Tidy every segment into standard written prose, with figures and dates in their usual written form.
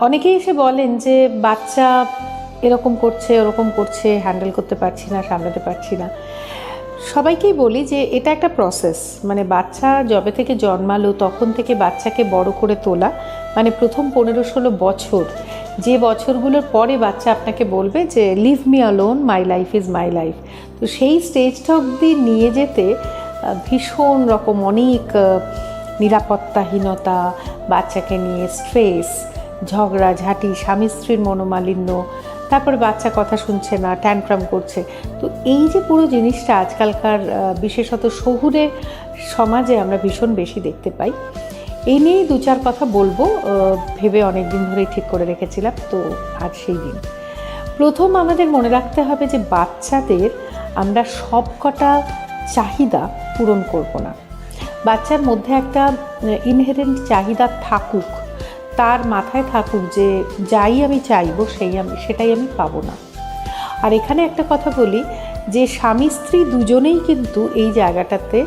অনেকেই এসে বলেন যে বাচ্চা এরকম করছে ওরকম করছে, হ্যান্ডেল করতে পারছি না, সামলাতে পারছি না। সবাইকেই বলি যে এটা একটা প্রসেস, মানে বাচ্চা যবে থেকে জন্মালো তখন থেকে বাচ্চাকে বড় করে তোলা, মানে প্রথম 15-16 বছর, যে বছরগুলোর পরে বাচ্চা আপনাকে বলবে যে leave me alone, my life is my life. তো সেই স্টেজটা অবধি নিয়ে যেতে ভীষণ রকম অনেক নিরাপত্তাহীনতা, বাচ্চাকে নিয়ে স্ট্রেস, ঝগড়াঝাঁটি, স্বামী স্ত্রীর মনোমালিন্য, তারপরে বাচ্চা কথা শুনছে না, ট্যান্ট্রাম করছে। তো এই যে পুরো জিনিসটা আজকালকার বিশেষত শহুরে সমাজে আমরা ভীষণ বেশি দেখতে পাই। এই নিয়েই 2-4 কথা বলবো ভেবে অনেক দিন ধরেই ঠিক করে রেখেছিলাম, তো আজ সেই দিন। প্রথম আমাদের মনে রাখতে হবে যে বাচ্চাদের আমরা সব কটা চাহিদা পূরণ করব না। বাচ্চার মধ্যে একটা ইনহেরেন্ট চাহিদা থাকুক, তার মাথায় থাকুক যে যাই আমি চাইবো সেটাই আমি পাবো না। আর এখানে একটা কথা বলি যে স্বামী স্ত্রী দুজনেই কিন্তু এই জায়গাটাতে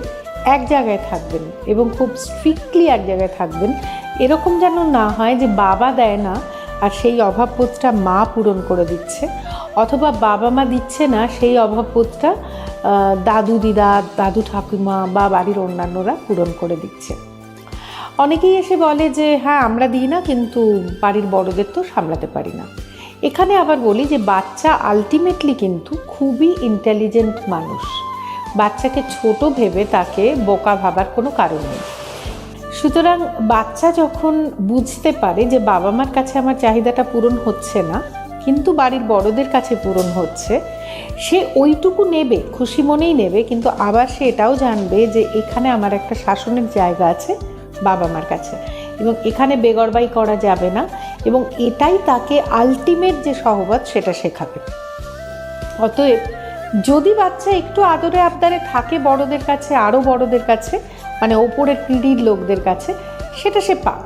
এক জায়গায় থাকবেন এবং খুব স্ট্রিক্টলি এক জায়গায় থাকবেন। এরকম যেন না হয় যে বাবা দেয় না আর সেই অভাববোধটা মা পূরণ করে দিচ্ছে, অথবা বাবা মা দিচ্ছে না সেই অভাববোধটা দাদু দিদা, দাদু ঠাকুমা বা বাড়ির অন্যান্যরা পূরণ করে দিচ্ছে। অনেকেই এসে বলে যে হ্যাঁ আমরা দিই না, কিন্তু বাড়ির বড়দের তো সামলাতে পারি না। এখানে আবার বলি যে বাচ্চা আলটিমেটলি কিন্তু খুবই ইন্টেলিজেন্ট মানুষ। বাচ্চাকে ছোট ভেবে তাকে বোকা ভাবার কোনো কারণ নেই। সুতরাং বাচ্চা যখন বুঝতে পারে যে বাবা মার কাছে আমার চাহিদাটা পূরণ হচ্ছে না, কিন্তু বাড়ির বড়দের কাছে পূরণ হচ্ছে, সে ওইটুকু নেবে, খুশি মনেই নেবে, কিন্তু আবার সে এটাও জানবে যে এখানে আমার একটা শাসনের জায়গা আছে বাবা মার কাছে, এবং এখানে বেগরবাই করা যাবে না, এবং এটাই তাকে আলটিমেট যে সহবত সেটা শেখাবে। অতএব যদি বাচ্চা একটু আদরে আবদারে থাকে বড়দের কাছে, আরও বড়দের কাছে, মানে ওপরের পিঢ়ির লোকদের কাছে, সেটা সে পাক,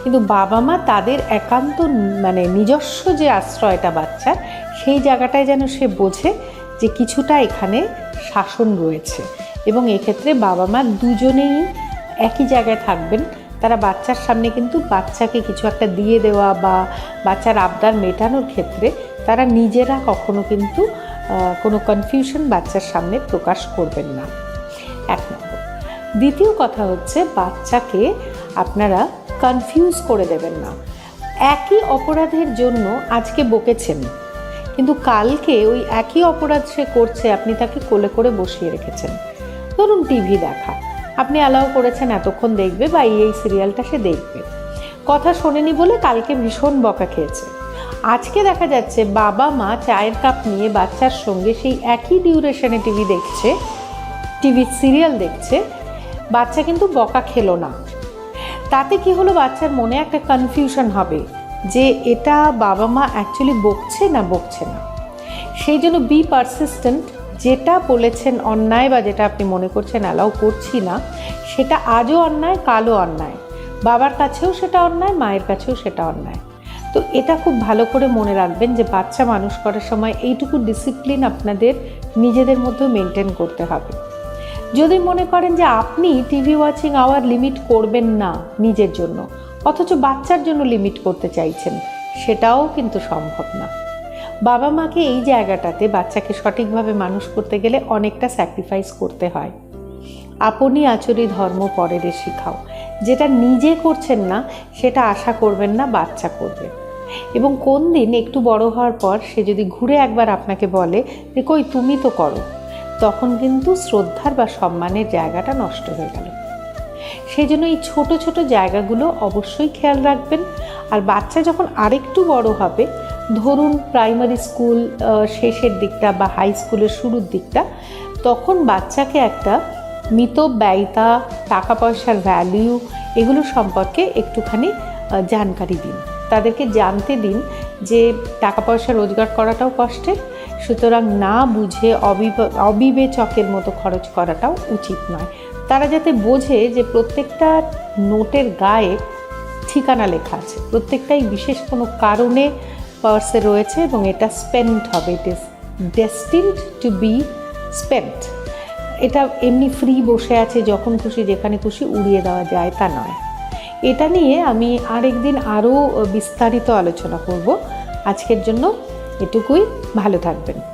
কিন্তু বাবা মা তাদের একান্ত মানে নিজস্ব যে আশ্রয়টা বাচ্চার, সেই জায়গাটায় যেন সে বোঝে যে কিছুটা এখানে শাসন রয়েছে, এবং এক্ষেত্রে বাবা মা দুজনেই একই জায়গায় থাকবেন। তারা বাচ্চার সামনে কিন্তু বাচ্চাকে কিছু একটা দিয়ে দেওয়া বা বাচ্চার আবদার মেটানোর ক্ষেত্রে তারা নিজেরা কখনো কিন্তু কোনো কনফিউশন বাচ্চার সামনে প্রকাশ করবেন না, 1 নম্বর। দ্বিতীয় কথা হচ্ছে বাচ্চাকে আপনারা কনফিউজ করে দেবেন না। একই অপরাধের জন্য আজকে বকেছেন, কিন্তু কালকে ওই একই অপরাধ সে করছে, আপনি তাকে কোলে করে বসিয়ে রেখেছেন। ধরুন টিভি দেখা, আপনি অ্যালাউ করেছেন এতক্ষণ দেখবে বা এই সিরিয়ালটা সে দেখবে, কথা শোনেনি বলে কালকে ভীষণ বকা খেয়েছে। আজকে দেখা যাচ্ছে বাবা মা চায়ের কাপ নিয়ে বাচ্চার সঙ্গে সেই একই ডিউরেশনে টিভি সিরিয়াল দেখছে, বাচ্চা কিন্তু বকা খেলো না। তাতে কি হলো, বাচ্চার মনে একটা কনফিউশন হবে যে এটা বাবা মা অ্যাকচুয়ালি বকছে না বকছে না। সেই জন্য বি পারসিস্টেন্ট, যেটা বলেছেন অন্যায় বা যেটা আপনি মনে করছেন অ্যালাউ করছি না, সেটা আজও অন্যায়, কালও অন্যায়, বাবার কাছেও সেটা অন্যায়, মায়ের কাছেও সেটা অন্যায়। তো এটা খুব ভালো করে মনে রাখবেন যে বাচ্চা মানুষ করার সময় এইটুকু ডিসিপ্লিন আপনাদের নিজেদের মধ্যে মেনটেন করতে হবে। যদি মনে করেন যে আপনি টিভি ওয়াচিং আওয়ার লিমিট করবেন না নিজের জন্য, অথচ বাচ্চার জন্য লিমিট করতে চাইছেন, সেটাও কিন্তু সম্ভব না। বাবা মাকে এই জায়গাটাতে বাচ্চাকে সঠিকভাবে মানুষ করতে গেলে অনেকটা স্যাক্রিফাইস করতে হয়। আপনি আচরি ধর্ম পরের শিখাও, যেটা নিজে করছেন না সেটা আশা করবেন না বাচ্চা করবে। এবং কোন দিন একটু বড় হওয়ার পর সে যদি ঘুরে একবার আপনাকে বলে যে কই তুমি তো করো, তখন কিন্তু শ্রদ্ধার বা সম্মানের জায়গাটা নষ্ট হয়ে গেল। সেই জন্য এই ছোট ছোট জায়গাগুলো অবশ্যই খেয়াল রাখবেন। আর বাচ্চা যখন আরেকটু বড় হবে, ধরুন প্রাইমারি স্কুল শেষের দিকটা বা হাই স্কুলের শুরুর দিকটা, তখন বাচ্চাকে একটা মিতব্যয়িতা, টাকা পয়সার ভ্যালু, এগুলো সম্পর্কে একটুখানি জানকারি দিন। তাদেরকে জানতে দিন যে টাকা পয়সা রোজগার করাটাও কষ্টের, সুতরাং না বুঝে অবিবেচকের মতো খরচ করাটাও উচিত নয়। তারা যাতে বোঝে যে প্রত্যেকটা নোটের গায়ে ঠিকানা লেখা আছে, প্রত্যেকটাই বিশেষ কোনো কারণে পার্সে রয়েছে এবং এটা স্পেন্ট হবে, it is destined to be spent. এটা এমনি ফ্রি বসে আছে, যখন খুশি যেখানে খুশি উড়িয়ে দেওয়া যায় তা নয়। এটা নিয়ে আমি আরেকদিন আরও বিস্তারিত আলোচনা করব। আজকের জন্য এটুকুই, ভালো থাকবেন।